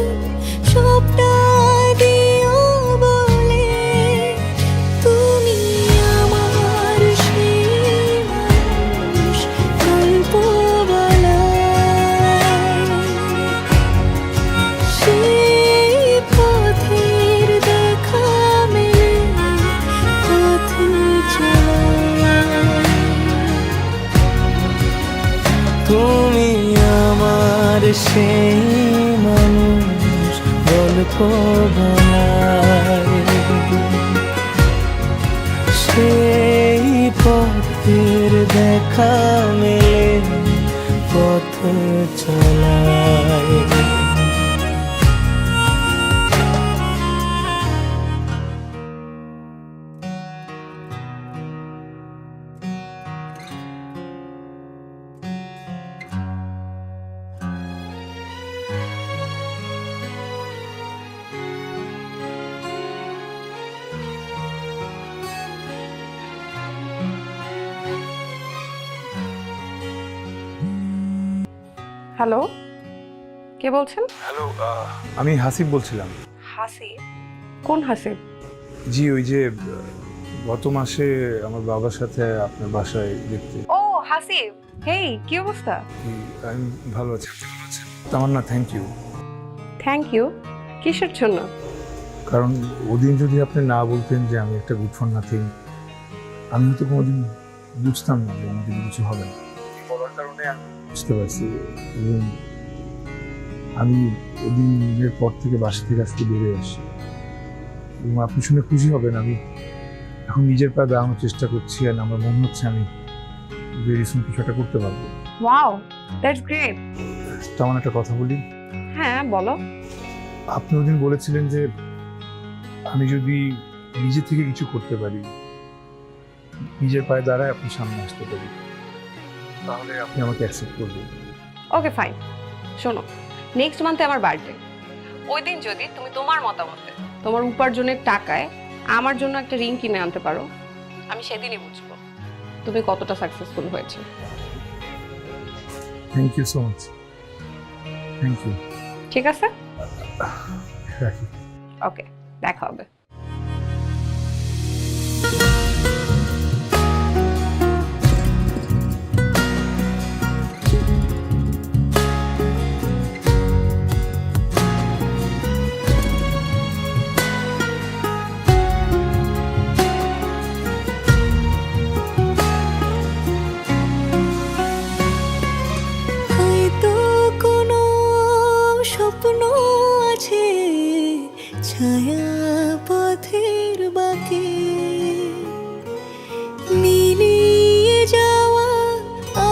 সবটা দিও বলে, তুমি আমার সেই মানুষ গল্প বলায়। বলায় সেই পথের দেখা মেলে পথ চলায় হ্যালো, কে বলছেন? হ্যালো, আমি হাসিব বলছিলাম। হাসিব? কোন হাসিব? জি, ওই যে গত মাসে আমার বাবার সাথে আপনার বাসায় দেখতে। ও হাসিব, হেই কি অবস্থা? আমি ভালো আছি, আপনি ভালো আছেন? তামান্না, থ্যাংক ইউ। থ্যাংক ইউ কিসের জন্য? কারণ ওদিন যদি আপনি না বলতেন যে আমি একটা গুড ফর নাথিং, আমি হয়তো কোনোদিন বুঝতাম না যে আমাদের কিছু হবে না। বলার কারণে আমি বুঝতে পারছি এবং আমি ওদিনের পর থেকে বাসা থেকে আজকে বেরিয়ে আসি এবং আপনি শুনে খুশি হবেন আমি এখন নিজের পায়ে দাঁড়ানোর চেষ্টা করছি আর আমার মনে হচ্ছে আমি ভেরি সুন কিছু একটা করতে পারবো। Wow, that's great. তেমন একটা কথা বলি। হ্যাঁ বলো। আপনি ওদিন বলেছিলেন যে আমি যদি নিজে থেকে কিছু করতে পারি, নিজের পায়ে দাঁড়ায় আপনি সামনে আসতে পারি, তাহলে আপনি আমাকে অ্যাকসেপ্ট করবেন। ওকে ফাইন, শোনো, নেক্সট মান্থে আমার বার্থডে। ওই দিন যদি তুমি তোমার মতামতে তোমার উপার্জনের টাকায় আমার জন্য একটা রিং কিনে আনতে পারো, আমি সেদিনই বুঝবো তুমি কতটা সাকসেসফুল হয়েছে। Thank you so much. Thank you. ঠিক আছে, রাখি। ওকে, দেখা হবে। হয়তো কোনো স্বপ্ন আছে ছায়া পথের বাঁকে, মিলিয়ে যাওয়া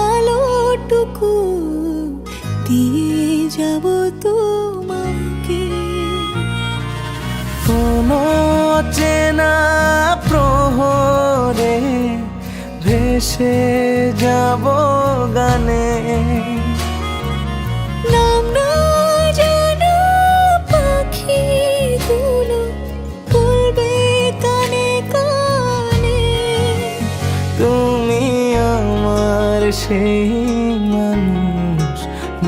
আলোটুকু দিয়ে যাব তোমাকে। কোনো চেনা প্রহরে ভেসে যাব গানে, নাম না জানা পাখিগুলো বলবে কানে কানে, তুমি আমার সেই মানুষ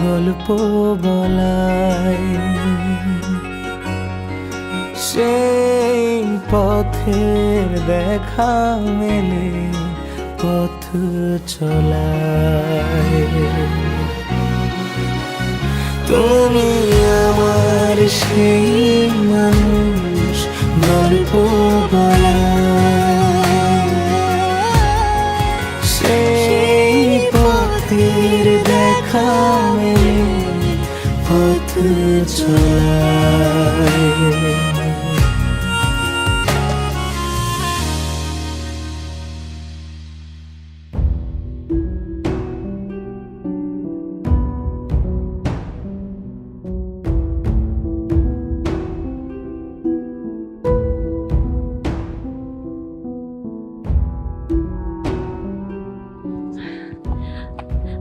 গল্প বলায় সেই পথের দেখা মেলে পথ চলায় তুমি আমার সেই মানুষ গল্প বলায় সেই পথের দেখা মেলে পথ চলায়।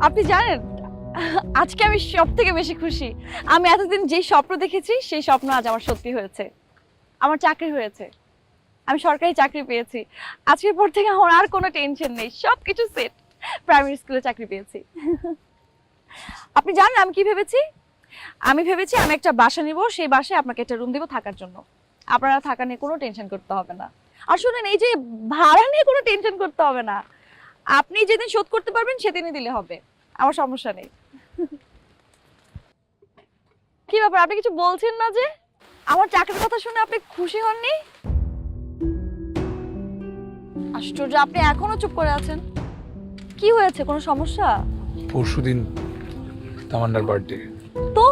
আপনি জানেন আজকে আমি সব থেকে বেশি খুশি। আমি এতদিন যেই স্বপ্ন দেখেছি সেই স্বপ্ন আজ আমার সত্যি হয়েছে। আমার চাকরি হয়েছে, আমি সরকারি চাকরি পেয়েছি। আজকের পর থেকে আমার আর কোনো টেনশন নেই, সব কিছু সেট। প্রাইমারি স্কুলে চাকরি পেয়েছি। আপনি জানেন আমি কি ভেবেছি? আমি ভেবেছি আমি একটা বাসা নিব, সেই বাসায় আপনাকে একটা রুম দেব থাকার জন্য। আপনারা থাকা নিয়ে কোনো টেনশন করতে হবে না। আর শুনেন, এই যে ভাড়া নিয়ে কোনো টেনশন করতে হবে না, আপনি যেদিন শোধ করতে পারবেন সেদিনই দিলে হবে, আমার সমস্যা নেই। কি ব্যাপার, আপনি কিছু বলছেন না যে? আমার চাকরির কথা শুনে আপনি খুশি হননি? আশ্চর্য, আপনি এখনো চুপ করে আছেন। কি হয়েছে, কোনো সমস্যা? পরশুদিন তামান্নার বার্থডে। তো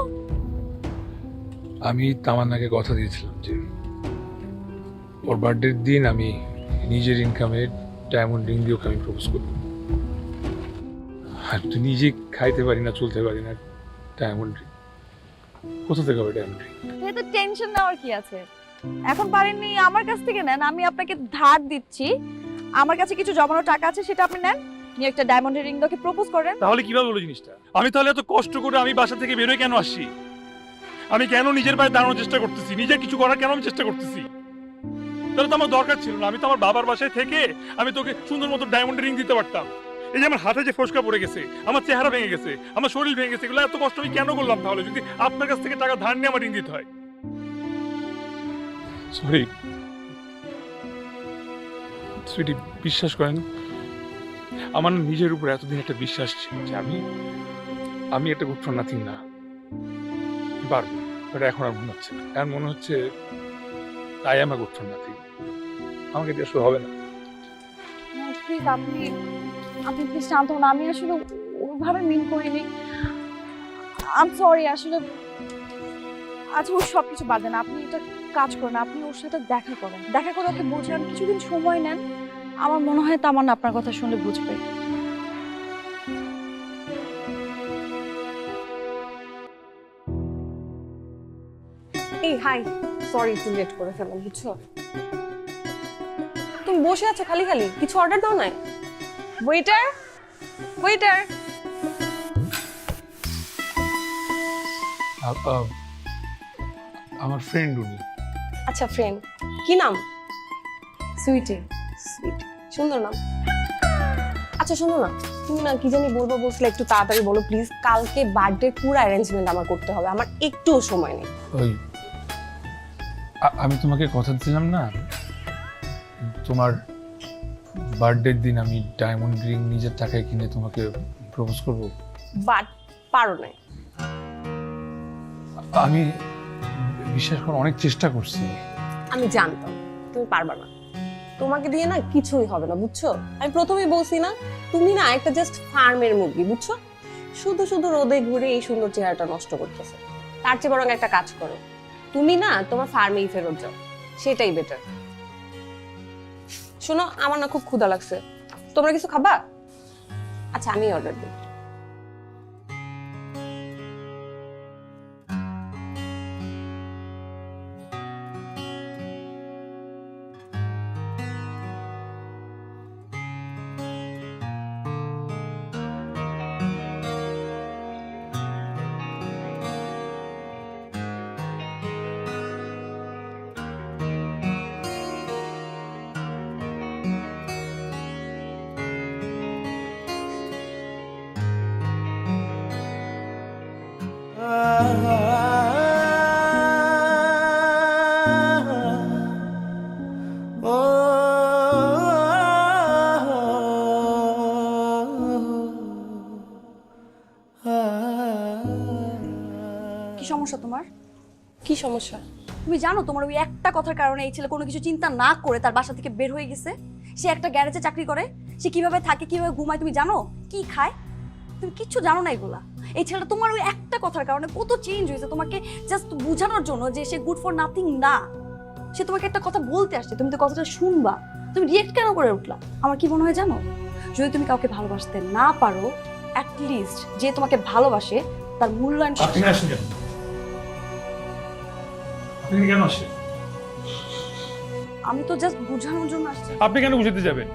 আমি তামান্নাকে কথা দিয়েছিলাম যে ওর বার্থডের দিন আমি নিজের ইনকামে ডায়মন্ড রিং দিয়ে ওকে আমি প্রপোজ করব। আর তুই নিজে খাইতে পারি না, চলতে পারি না, ডায়মন্ড রিং কোথা থেকে হবে? ডায়মন্ড রিং এত টেনশন নেওয়ার কি আছে? এখন পারেননি আমার কাছ থেকে নেন, আমি আপনাকে ধার দিচ্ছি। আমার কাছে কিছু জমানো টাকা আছে, সেটা আপনি নেন, নিয়ে একটা ডায়মন্ডের রিং দিয়ে প্রপোজ করেন। তাহলে কিভাবে হলো জিনিসটা? আমি তাহলে এত কষ্ট করে আমি বাসা থেকে বেরোয় কেন আসছি? আমি কেন নিজের পায়ে দাঁড়ানোর চেষ্টা করতেছি? নিজের কিছু করার কেন আমি চেষ্টা করতেছি? তাহলে তো আমার দরকার ছিল না। আমি তো আমার বাবার বাসায় থেকে আমি তোকে সুন্দর মতো ডায়মন্ড রিং দিতে পারতাম। এই যে আমার হাতে যে ফোসকা পড়ে গেছে, আমার চেহারা ভেঙে গেছে, আমার শরীর ভেঙে গেছে, এগুলো এত কষ্ট আমি কেন করলাম তাহলে, যদি আপনার কাছ থেকে টাকা ধার নিয়ে আমার রিং দিতে হয়? সরি সুইটি, বিশ্বাস করেন আমার নিজের উপর এতদিন একটা বিশ্বাস ছিল যে আমি একটা গুড ফর নাথিং না, পারবো। বাট এখন আর মনে হচ্ছে না, এখন মনে হচ্ছে তাই আমার গুড ফর নাথিং, আমাকে দিয়ে আসলে হবে না। প্লিজ আপনি প্লিজ শান্ত হন, আমি আসলে ওইভাবে মিন করিনি। আই এম সরি আসলে। আচ্ছা ওর সব কিছু বাদ দেন, আপনি একটা কাজ করেন, আপনি ওর সাথে দেখা করেন, দেখা করে ওকে বোঝান, কিছুদিন সময় নেন। আমার মনে হয় তামান্না আপনার কথা শুনলে বুঝবে। এই হাই, সরি একটু লেট করে ফেললাম, বুঝছো? তুমি বসে আছো খালি খালি, কিছু অর্ডার দাও না। Waiter, waiter. আমার ফ্রেন্ড উনি। আচ্ছা ফ্রেন্ড, কি নাম? সুইটি। সুইটি, সুন্দর নাম। আচ্ছা শোনো না, তুমি না কি জানি বলবো বলছিলে, একটু তাড়াতাড়ি বলো প্লিজ। কালকে বার্থডে পুরো অ্যারেঞ্জমেন্ট আমার করতে হবে, আমার একটুও সময় নেই। ওই আমি তোমাকে কথা দিলাম না, তোমার বার্থডের দিন আমি ডায়মন্ড রিং নিজের টাকায় কিনে তোমাকে প্রপোজ করব। বাট পারো না। আমি বিশ্বাস করে অনেক চেষ্টা করছি। আমি জানতাম তুমি পারবা না, তোমাকে দিয়ে না কিছুই হবে না, বুঝছো? আমি প্রথমেই বলছি না, তুমি না একটা জাস্ট ফার্মের মুরগি, বুঝছো? শুধু শুধু রোদে ঘুরে এই সুন্দর চেহারাটা নষ্ট করতেছে। তার চেয়ে বরং একটা কাজ করো, তুমি না তোমার ফার্মেই ফেরত যাও, সেটাই বেটার। শোনো, আমার না খুব ক্ষুধা লাগছে, তোমরা কিছু খাবা? আচ্ছা আমি অর্ডার দিই। কি সমস্যা তোমার? কি সমস্যা? তুমি জানো তোমার ওই একটা কথার কারণে এই ছেলে কোনো কিছু চিন্তা না করে তার বাসা থেকে বের হয়ে গেছে। সে একটা গ্যারেজে চাকরি করে, সে কিভাবে থাকে, কিভাবে ঘুমায় তুমি জানো, কি খায় তুমি কিচ্ছু জানো না এগুলা। এই ছেলেটা তোমার ওই একটা কথার কারণে কত চেঞ্জ হয়েছে, তোমাকে জাস্ট বোঝানোর জন্য যে সে গুড ফর নাথিং না। সে তোমাকে একটা কথা বলতে আসছে, তুমি তো কথাটা শুনবা, তুমি রিয়েক্ট কেন করে উঠলা? আমার কি মনে হয় জানো, যদি তুমি কাউকে ভালোবাসতে না পারো, অ্যাটলিস্ট যে তোমাকে ভালোবাসে তার মূল্যায়ন। আপনি আসেন কেন? আপনি কেন আসেন? আমি তো জাস্ট বোঝানোর জন্য আসছি। আপনি কেন বুঝাতে যাবেন?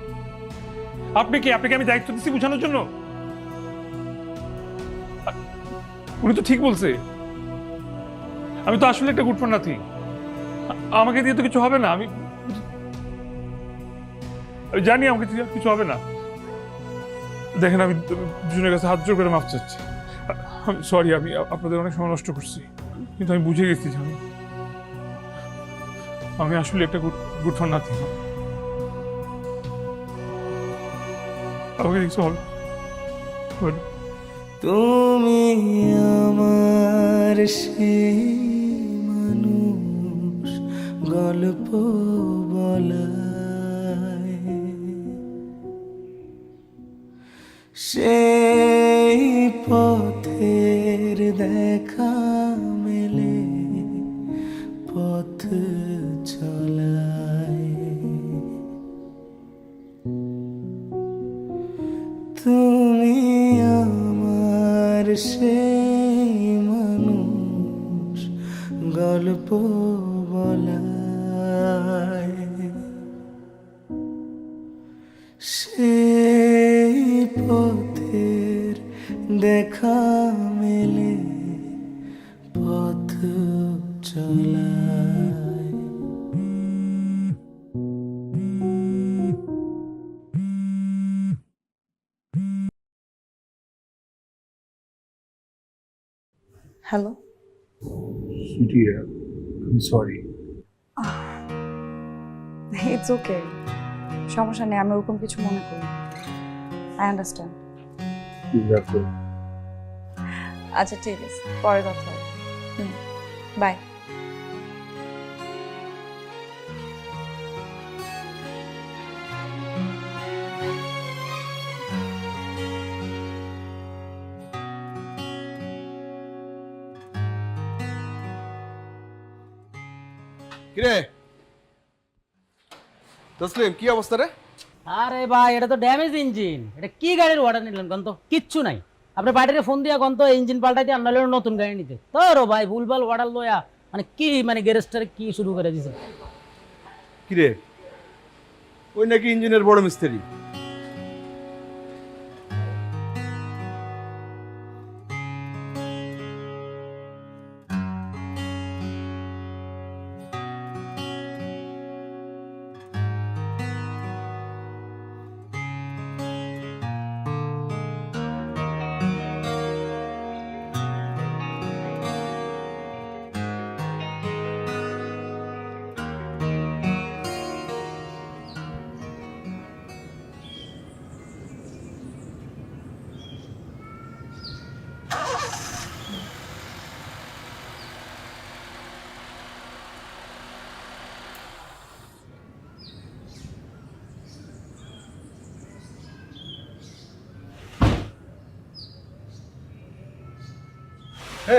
আপনাকে আমি দায়িত্ব দিচ্ছি বোঝানোর জন্য। উনি তো ঠিক বলছে, আমি তো আসলে একটা গুড ফর নাথিং, আমাকে দিয়ে তো কিছু হবে না। আমি জানি আমাকে দিয়ে কিছু হবে না। দেখেন আমি দুজনের কাছে হাত জোর করে মাফ চাচ্ছি। আমি সরি, আমি আপনাদের অনেক সময় নষ্ট করছি, কিন্তু আমি বুঝে গেছি যে আমি আসলে একটা গুড ফর নাথিং। আমাকে কিছু হবে। তুমি আমার সেই মানুষ, গল্প বলায় সেই পথের দেখা মেলে সেই মানুষ গল্প বলায়, সেই পথের দেখা মেলে পথ চলায়। হ্যালো, সুইটি, আমি সরি। ইটস ওকে, সমস্যা নেই, আমি ওরকম কিছু মনে করি। I understand. আচ্ছা ঠিক আছে, পরে কথা হবে। বাই। কিরে তসলিম, কি অবস্থা রে? আরে ভাই, এটা তো ড্যামেজ ইঞ্জিন। এটা কি গাড়ির অর্ডার নিলেন কোন? তো কিচ্ছু নাই। আপনি বাইরে ফোন দিয়া কোন তো ইঞ্জিন পাল্টাইতে আর নাহলে নতুন গাড়ি নিতে। তোরও ভাই ভুলভাল অর্ডার লয়া মানে কি মানে গ্যারেজটারে কি শুরু করে দিছে। কিরে, ওই নাকি ইঞ্জিনের বড় মিস্ত্রি।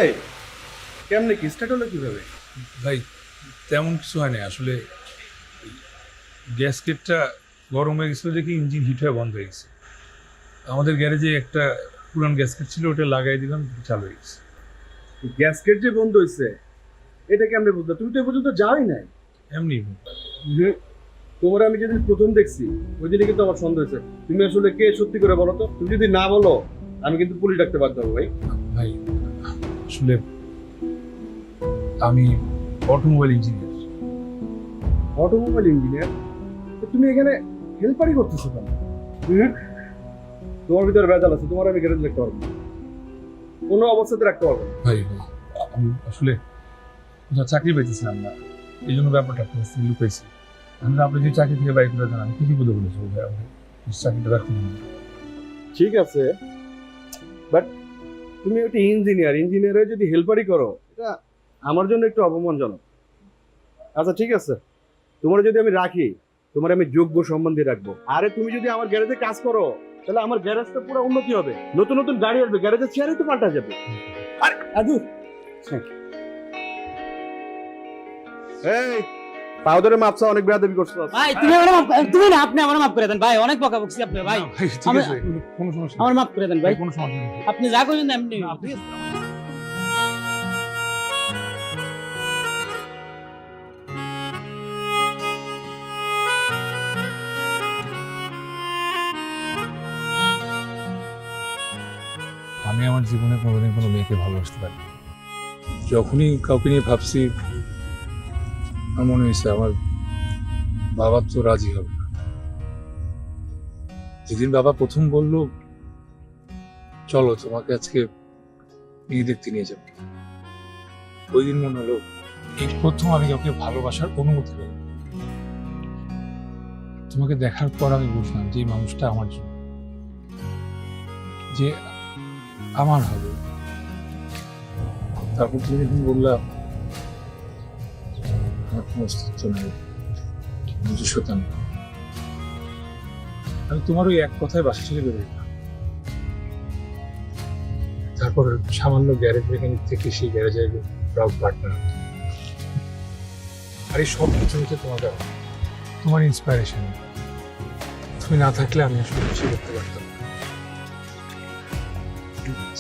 এই কেমনে কি স্টার্ট হলো কিভাবে? ভাই তেমন কিছু হয় না আসলে, গ্যাসকেটটা গরম হয়ে গেছিলো দেখি ইঞ্জিন হিট হয়ে বন্ধ হয়ে গেছে। আমাদের গ্যারেজে একটা পুরান গ্যাসকেট ছিল, ওটা লাগাই দিলাম, চালু হয়ে গেছে। গ্যাসকেট যে বন্ধ হয়েছে এটা কেমনে বুঝলো? তুমি তো এ পর্যন্ত যাওই নাই। এমনি তোমার আমি যেদিন প্রথম দেখছি ওই দিনে কিন্তু আমার সন্দেহ হয়েছে। তুমি আসলে কে সত্যি করে বলো তো? তুমি যদি না বলো আমি কিন্তু পুলিশ ডাকতে বাধ্য হবো। ভাই ভাই আসলে আমি অটোমোবাইল ইঞ্জিনিয়ার। Automobile engineer? তুমি এখানে হেল্পারই করতেছো কেন? তোমার ভিতরে ভেজাল আছে, তোমার আমি গ্যারেজ রাখতে পারবো না, কোনো অবস্থাতে রাখতে পারবো না। ভাই আমি আসলে কোথাও চাকরি পাইতেছিলাম না, এই জন্য ব্যাপারটা আপনার কাছে লুকাইছি। আমি আপনি যদি চাকরি থেকে বাইক করে দেন আমি কি বিপদে বলেছি, ভাই আমি চাকরিটা রাখতে পারি। ঠিক আছে, বাট তুমি একটা ইঞ্জিনিয়ার হয়ে যদি হেল্পারই করো এটা আমার জন্য একটু অপমানজনক। আচ্ছা ঠিক আছে, তোমার যদি আমি রাখি তোমার আমি যোগ্য সম্বন্ধে রাখবো। আরে তুমি যদি আমার গ্যারেজে কাজ করো তাহলে আমার গ্যারেজটা পুরো উন্নতি হবে, নতুন নতুন গাড়ি আসবে, গ্যারেজের চেয়ারই তো পাল্টা যাবে। আরে আদু এই পাও ধরে মাপসা, অনেক বেয়াদবি করছো ভাই। তুমি না, আপনি আমার মাফ করে দেন ভাই, অনেক বকা বকছি আপনি ভাই। ঠিক আছে, কোনো সমস্যা নেই, আমার মাফ করে দেন ভাই, কোনো সমস্যা নেই। আপনি যা করেন এমনি। আমি আমার জীবনে কোনোদিন কোনো মেয়েকে ভালোবাসতে পারি। যখনই কাউকে নিয়ে ভাবছি আমার মনে হয়েছে আমার বাবা তো রাজি হবে না। যেদিন বাবা প্রথম বলল চলো তোমাকে আজকে মেয়ে দেখতে নিয়ে যাবো, ওই দিন মনে হলো এই প্রথম আমি কাউকে ভালোবাসার অনুমতি পেলাম। তোমাকে দেখার পর আমি বুঝলাম যে এই মানুষটা আমার জন্য, যে আমার হবে। তারপর তুমি যখন বললাম আমার কোনো অস্তিত্ব নেই, নিজস্বতা নেই, আমি তোমার ওই এক কথায় বাসা ছেড়ে বেরোই না। তারপর সামান্য গ্যারেজ মেকানিক থেকে সেই গ্যারেজে প্রাউড পার্টনার। আর এই সব কিছু হচ্ছে তোমার কারণে, তোমার ইন্সপায়ারেশন। তুমি না থাকলে আমি আসলে কিছু করতে পারতাম না।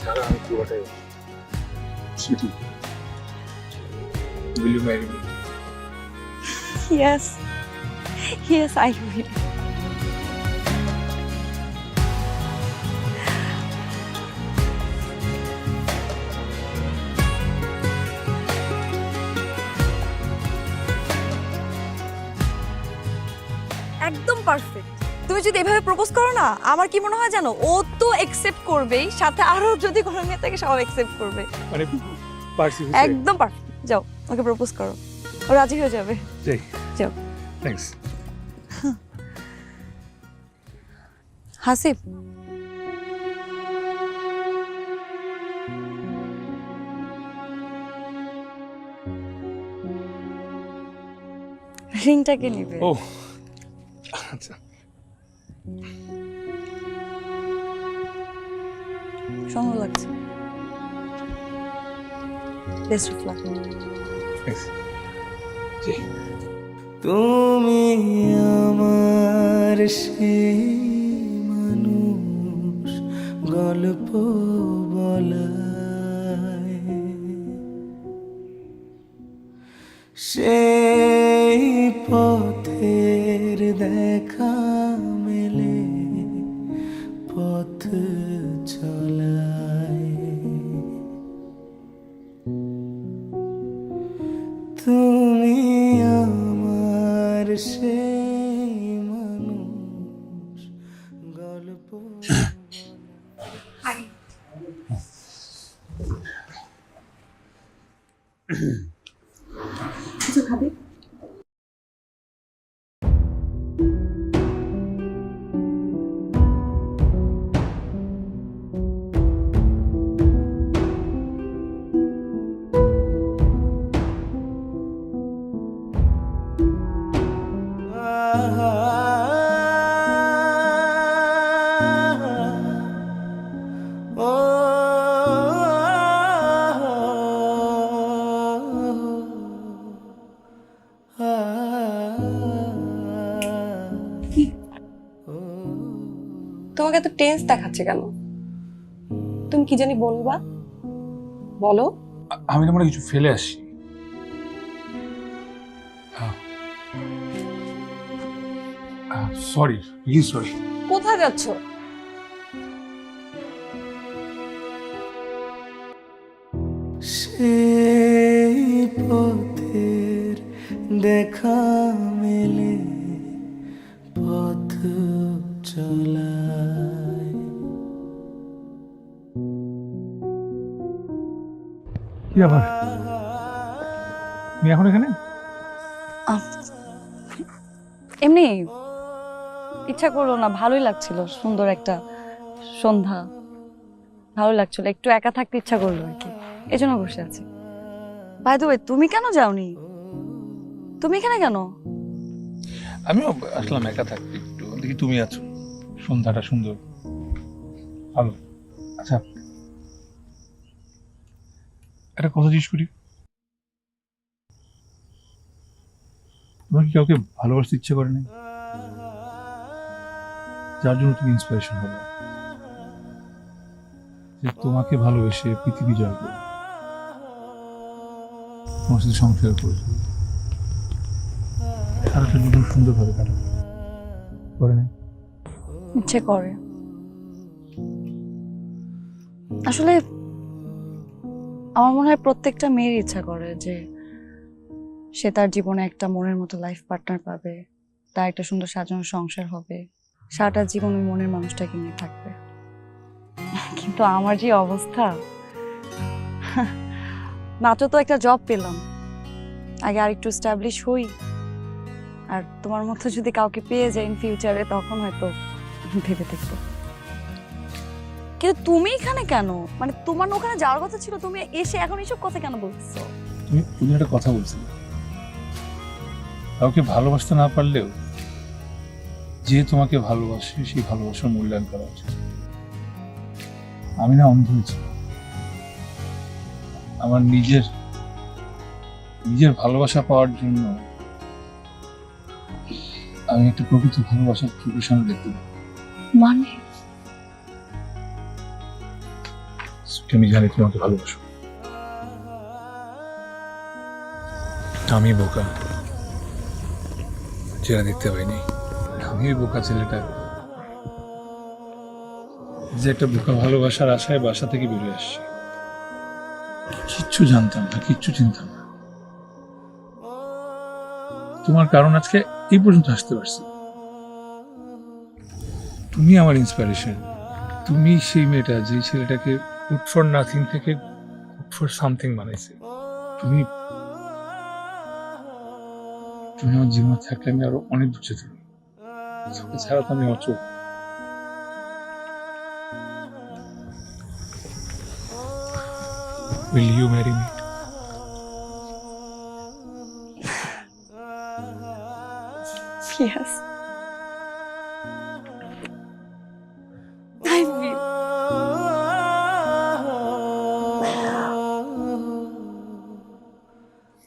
ছাড়া আমি পুরোটাই sweetie, will you marry me? Yes. Yes, I will. একদম পারফেক্ট। তুমি যদি এভাবে প্রপোজ করো না, আমার কি মনে হয় জানো, ও তো একসেপ্ট করবেই, সাথে আরো যদি কোনো মেয়ে থাকে সব একসেপ্ট করবে। মানে পারছি একদম পারফেক্ট। যাও ওকে প্রপোজ করো, ও রাজি হয়ে যাবে। যাই। যাও। থ্যাঙ্কস। হাসিব, রিংটা কে নিবে? ও আচ্ছা, সুন্দর লাগছে। Best of luck. থ্যাঙ্কস। তুমি আমার সেই মানুষ, গল্প বলায় সেই পথের দেখা মেলে পথ চলায়। তুমি আমার সেই মানুষ, গল্প কিছু খাবে? তোমাকে এত টেন্স দেখাচ্ছে কেন? তুমি কি জানি বলবা, বলো। আমি তোমার কিছু ফেলে আসি। Sorry, really sorry. কোথায় যাচ্ছ? সেই পথের দেখা মেলে পথ চলায়। কি ব্যাপার, তুমি এখন এখানে? এমনি ইচ্ছা করলো না, ভালোই লাগছিল, সুন্দর একটা সন্ধ্যা, ভালো লাগছিল, একটু একা থাকতে ইচ্ছা করলো আর কি, এজন্য বসে আছি। বাই দ্য ওয়ে, তুমি কেন যাওনি? তুমি এখানে কেন? আমিও আসলাম একা থাকতে, একটু দেখি তুমি আছো, সন্ধ্যাটা সুন্দর, ভালো। আচ্ছা, একটা কথা জিজ্ঞেস করি, তোমার কি কাউকে ভালোবাসতে ইচ্ছে করে না, যার জন্য তুমি ইন্সপিরেশন হবে, যে তোমাকে ভালোবেসে পৃথিবী জয় করবে, তোমার সাথে সংসার করবে, সারাটা জীবন সুন্দরভাবে কাটাবে, করে না? ইচ্ছে করে আসলে, আমার মনে হয় প্রত্যেকটা মেয়ের ইচ্ছা করে যে সে তার জীবনে একটা মনের মতো লাইফ পার্টনার পাবে, তার একটা সুন্দর সাজানো সংসার হবে, সারাটা জীবন ওই মনের মানুষটাকে নিয়ে থাকবে। কিন্তু আমার যে অবস্থা, মাত্র তো একটা জব পেলাম, আগে আর একটু এস্টাবলিশ হই, আর তোমার মতো যদি কাউকে পেয়ে যাই ইন ফিউচারে, তখন হয়তো ভেবে দেখবো। কিন্তু তুমি এখানে কেন? মানে তোমার না ওখানে যাওয়ার কথা ছিল, তুমি এসে এখন এইসব কথা কেন বলছো? তুমি একটা কথা বলছিলে, কাউকে ভালোবাসতে না পারলেও যে তোমাকে ভালোবাসে সেই ভালোবাসার মূল্যায়ন করা উচিত। আমি না অন্ধ হয়েছি, আমার নিজের ভালোবাসা পাওয়ার জন্য আমি একটা প্রকৃত ভালোবাসার চোখের সামনে দেখতে পাই। মানে আমি জানি তোমাকে ভালোবাসো। আমি বোকা, যেটা দেখতে পাইনি। আমি ওই বোকা ছেলেটা যে একটা বোকা ভালোবাসার আশায় বাসা থেকে বেরিয়ে আসছে। কিচ্ছু জানতাম না, কিচ্ছু চিনতাম না। তোমার কারণ আজকে এই পর্যন্ত আসতে পারছি। তুমি আমার ইন্সপিরেশন। তুমি সেই মেয়েটা যে ছেলেটাকে গুড ফর নাথিং থেকে গুড ফর সামথিং বানাইছে। তুমি তুমি আমার জীবনে থাকলে আমি আরো অনেক দূর যেতে পারি। ছাড়া তো আমি অচল। Will you marry me? Yes. I will.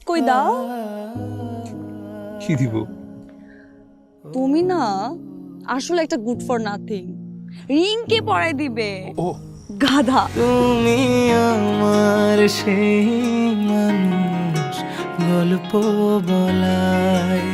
কই দাও? কি দিব? তুমি না আসলে একটা গুড ফর নাথিং। রিং কে পরাই দিবে? ও গাধা। তুমি আমার সেই মানুষ, গল্প বলাই